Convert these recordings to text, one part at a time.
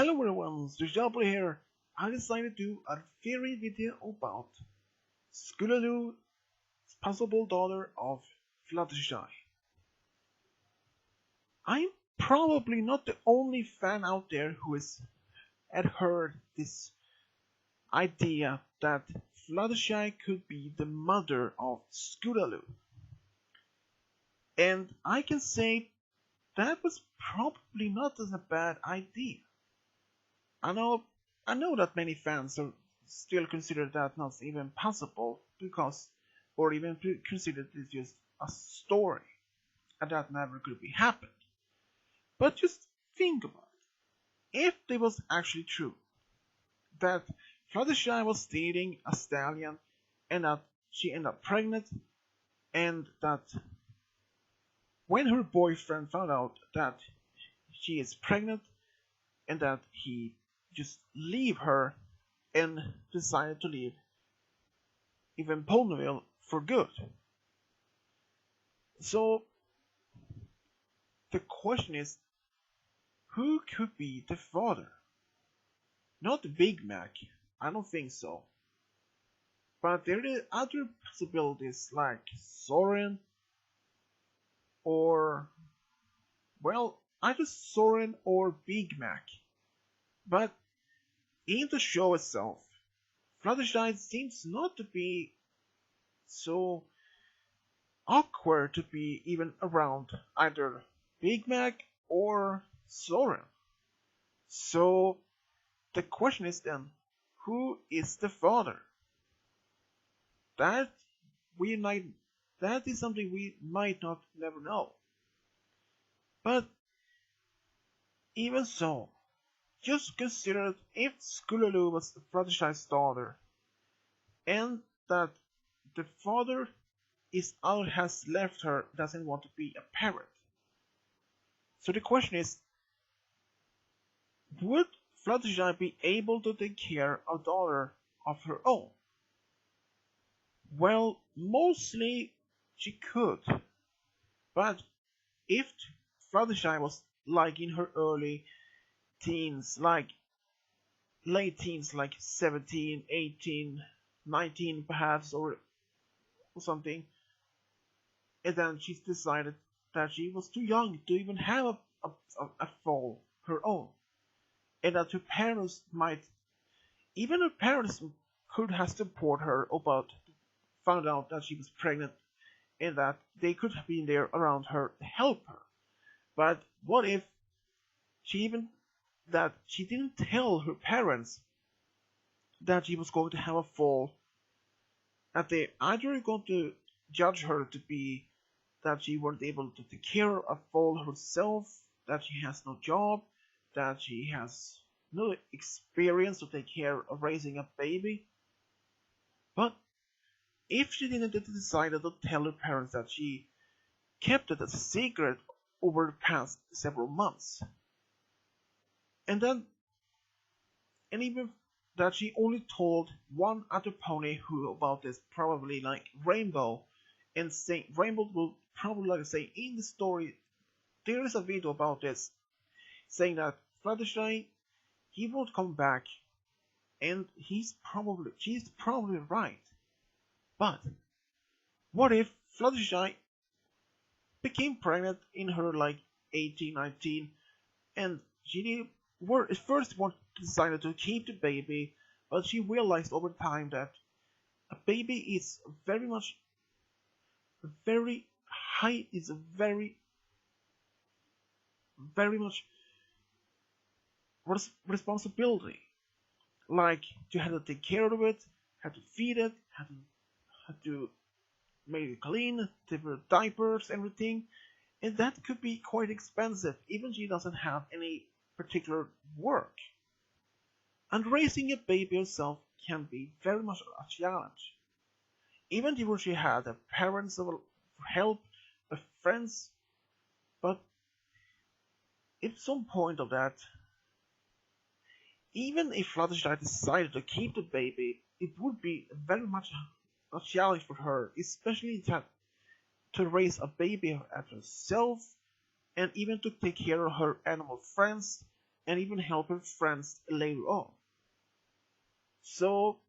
Hello everyone, Scootaloo here. I decided to do a theory video about Scootaloo, possible daughter of Fluttershy. I'm probably not the only fan out there who had heard this idea that Fluttershy could be the mother of Scootaloo. And I can say that was probably not as a bad idea. I know I know that many fans are still consider that not even possible because or even consider it just a story and that never could be happened. But just think about it. If it was actually true that Fluttershy was dating a stallion and that she ended up pregnant and that when her boyfriend found out that she is pregnant and that he just leave her and decided to leave even Ponyville for good. So the question is, who could be the father? Not Big Mac, I don't think so. But there are other possibilities like Soren or, well, either Soren or Big Mac. But in the show itself, Fluttershy seems not to be so awkward to be even around either Big Mac or Soren. So the question is then, who is the father? That we might that is something we might not never know. But even so, just consider if Scootaloo was Fluttershy's daughter, and that the father is out has left her doesn't want to be a parent. So the question is, would Fluttershy be able to take care of a daughter of her own? Well, mostly she could, but if Fluttershy was like in her early teens, like late teens, like 17, 18, 19 perhaps, or something, and then she decided that she was too young to even have a fall her own, and that her parents might, even her parents could have supported her about, found out that she was pregnant, and that they could have been there around her to help her. But what if she didn't tell her parents that she was going to have a fall, that they either going to judge her to be that she weren't able to take care of a fall herself, that she has no job, that she has no experience to take care of raising a baby. But if she didn't decide to tell her parents, that she kept it as a secret over the past several months, and even that she only told one other pony who about this, probably like Rainbow, and say Rainbow will probably like say in the story there is a video about this, saying that Fluttershy he won't come back, and she's probably right. But what if Fluttershy became pregnant in her like 18, 19, and she were at first decided to keep the baby, but she realized over time that a baby is very high, is a very much responsibility. Like you had to take care of it, had to feed it, had to make it clean, different diapers, everything, and that could be quite expensive, even she doesn't have any particular work. And raising a baby herself can be very much a challenge. Even if she had a parents of help, friends, but at some point of that, even if Fluttershy decided to keep the baby, it would be very much a challenge for her, especially to raise a baby at herself, and even to take care of her animal friends, and even help her friends later on. So,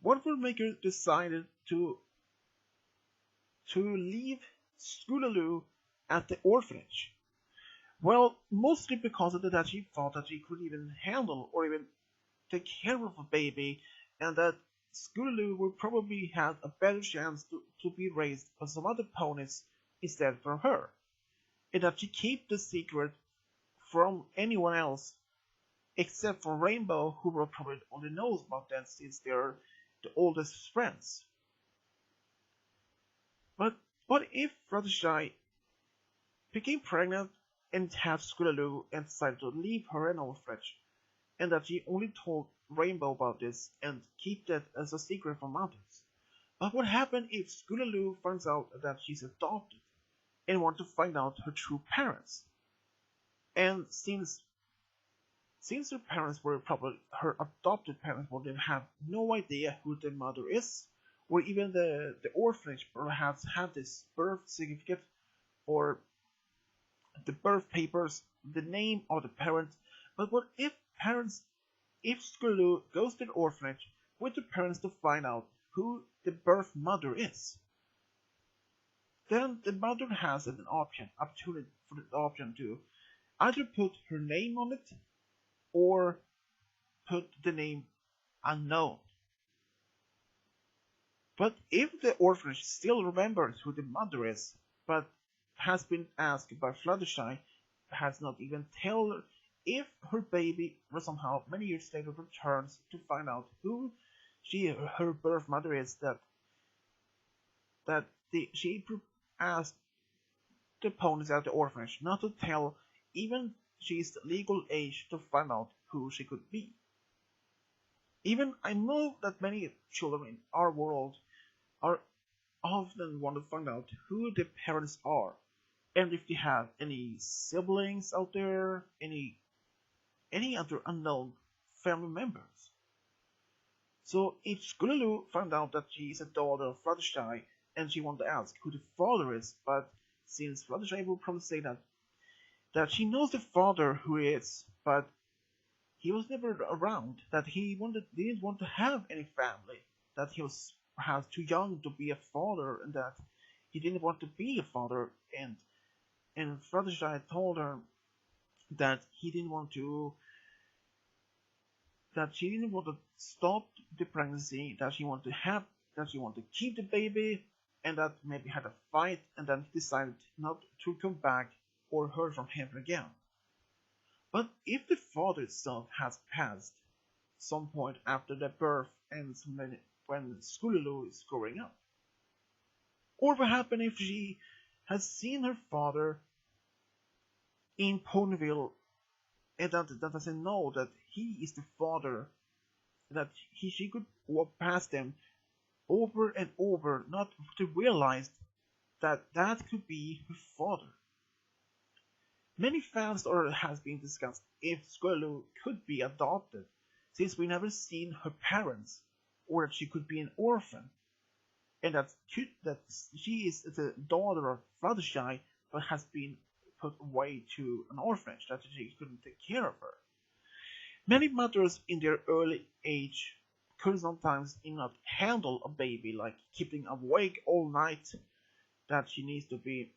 what will make her decided to leave Scootaloo at the orphanage? Well, mostly because of that she thought that she could even handle or even take care of a baby, and that Scootaloo would probably have a better chance to be raised by some other ponies instead from her, and that she keep the secret from anyone else except for Rainbow, who will probably only knows about that since they're the oldest friends. But what if Fluttershy became pregnant and had Scootaloo and decided to leave her an orphanage, and that she only told Rainbow about this and keep that as a secret from others? But what happens if Scootaloo finds out that she's adopted and wants to find out her true parents? And since her parents were probably her adopted parents would have no idea who the mother is, or even the orphanage perhaps had this birth certificate or the birth papers, the name of the parent. But what if Scootaloo goes to the orphanage with the parents to find out who the birth mother is? Then the mother has an opportunity for the option to either put her name on it or put the name unknown. But if the orphanage still remembers who the mother is, but has been asked by Fluttershy, has not even told her if her baby or somehow many years later returns to find out who her birth mother is, she asked the ponies at the orphanage not to tell even she's legal age to find out who she could be. Even I know that many children in our world are often want to find out who their parents are, and if they have any siblings out there, any other unknown family members. So if Scootaloo found out that she is a daughter of Fluttershy and she wanted to ask who the father is, but since Fluttershy will probably say that she knows the father who he is, but he was never around, that didn't want to have any family, that he was perhaps too young to be a father, and that he didn't want to be a father, and Fluttershy told her that she didn't want to stop the pregnancy, that she wanted to keep the baby, and that maybe had a fight, and then he decided not to come back or heard from him again. But if the father itself has passed some point after the birth and when Scootaloo is growing up, or what happened if she has seen her father in Ponyville and that doesn't know that he is the father, that she could walk past him over and over, not to realize that could be her father. Many fans or has been discussed if Scootaloo could be adopted, since we never seen her parents, or that she could be an orphan, and that she is the daughter of Fluttershy, but has been put away to an orphanage, that she couldn't take care of her. Many mothers in their early age could sometimes not handle a baby, like keeping awake all night, that she needs to be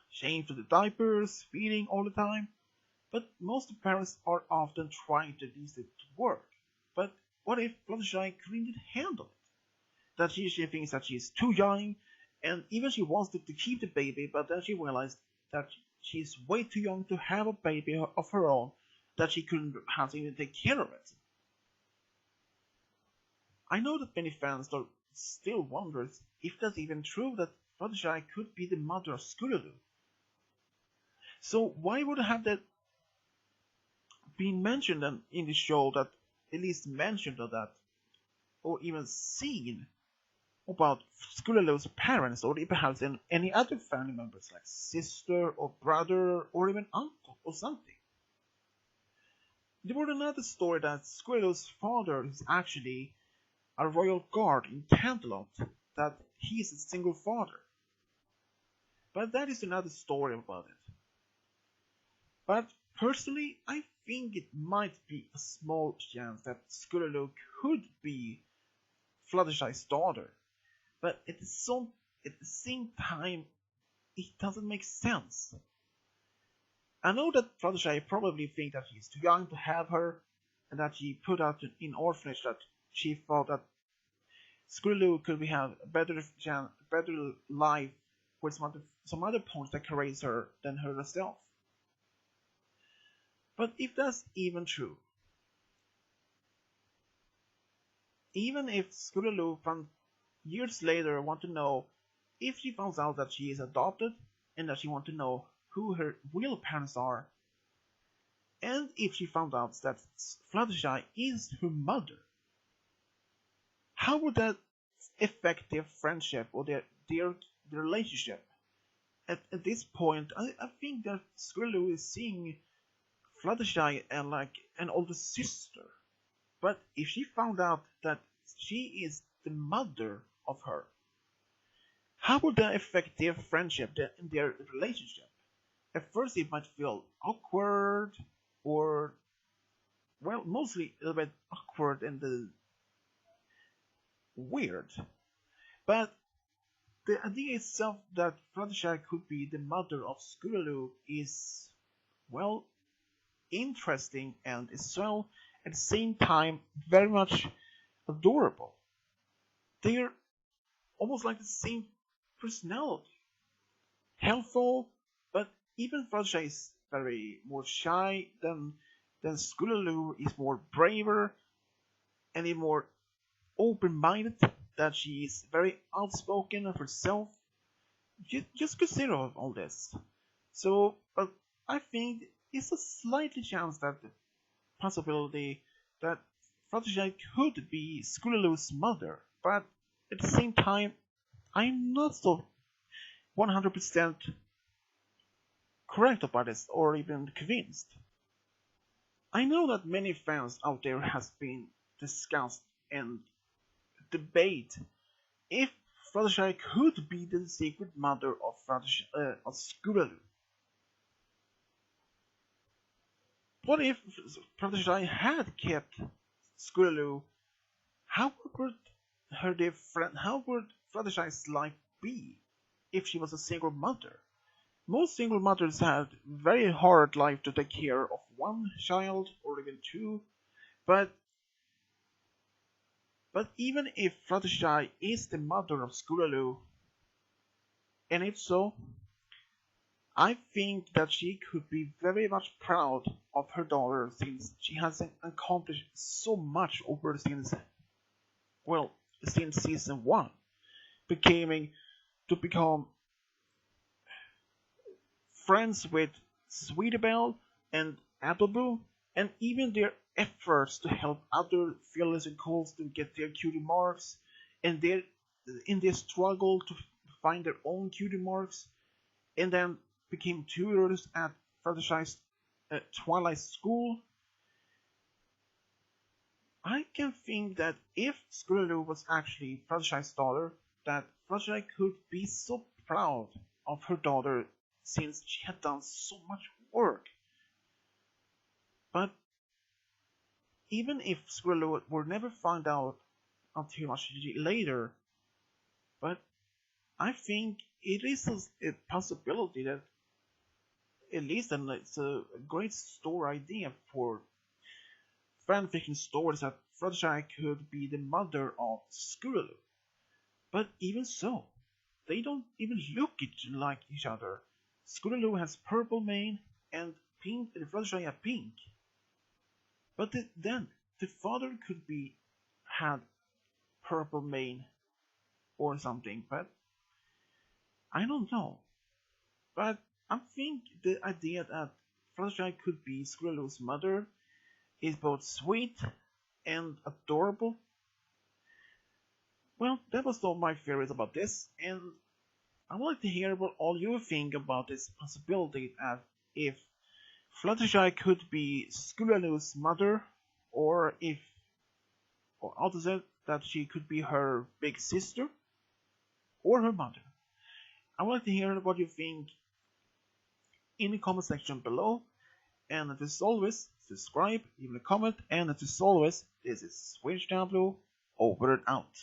changed to the diapers, feeding all the time. But most parents are often trying to do it to work. But what if Fluttershy couldn't handle it? That she thinks that she's too young, and even she wants to keep the baby, but then she realized that she's way too young to have a baby of her own, that she couldn't have to even take care of it. I know that many fans still wonder if that's even true, that Fluttershy could be the mother of Scootaloo. So why would have that been mentioned in the show, that at least mentioned of that, or even seen about Scootaloo's parents, or perhaps any other family members like sister or brother or even uncle or something? There was another story that Scootaloo's father is actually a royal guard in Canterlot, that he is a single father. But that is another story about it. But Personally, I think it might be a small chance that Scootaloo could be Fluttershy's daughter, but at the same time, it doesn't make sense. I know that Fluttershy probably thinks that he's too young to have her, and that she put out in orphanage that she thought that Scootaloo could have a better life with some other ponies that can raise her than her herself. But if that's even true, even if Scootaloo found years later want to know if she finds out that she is adopted and that she want to know who her real parents are, and if she found out that Fluttershy is her mother, how would that affect their friendship or their relationship? At this point, I think that Scootaloo is seeing Fluttershy as like an older sister. But if she found out that she is the mother of her, how would that affect their friendship and their relationship? At first, it might feel awkward, or, well, mostly a little bit awkward and weird. But the idea itself that Fluttershy could be the mother of Scootaloo is, well, interesting and as well at the same time very much adorable. They're almost like the same personality. Helpful, but even Fluttershy is very more shy than Scootaloo is more braver and more open-minded. That she is very outspoken of herself. Just consider all this. So, but I think it's a slightly chance that the possibility that Fluttershy could be Scootaloo's mother, but at the same time, I'm not so 100% correct about this or even convinced. I know that many fans out there has been discussed and debate if Fluttershy could be the secret mother of Scootaloo. What if Fluttershy had kept Scootaloo? How would how would Fluttershy's life be if she was a single mother? Most single mothers had very hard life to take care of one child or even two, but even if Fluttershy is the mother of Scootaloo, and if so, I think that she could be very much proud of her daughter since she has accomplished so much over since season 1, becoming to become friends with Sweetabelle and Appleboo, and even their efforts to help other fearless and calls to get their cutie marks, and in their struggle to find their own cutie marks, and then became tutors at Fluttershy's Twilight School. I can think that if Scootaloo was actually Fluttershy's daughter, that Fluttershy could be so proud of her daughter since she had done so much work. But even if Scootaloo were never found out until much later, but I think it is a possibility that at least it's a great story idea for fanfiction stories that Fluttershy could be the mother of Scootaloo. But even so, they don't even look like each other. Scootaloo has purple mane and pink, and Fluttershy has pink. But then the father could be had purple mane or something, but I don't know. But I think the idea that Fluttershy could be Scootaloo's mother is both sweet and adorable. Well, that was all my theories about this, and I would like to hear what all you think about this possibility that if Fluttershy could be Scootaloo's mother, or opposite, that she could be her big sister, or her mother. I would like to hear what you think in the comment section below, And as always, subscribe, leave a comment, and as always, this is Scootaloo over and out.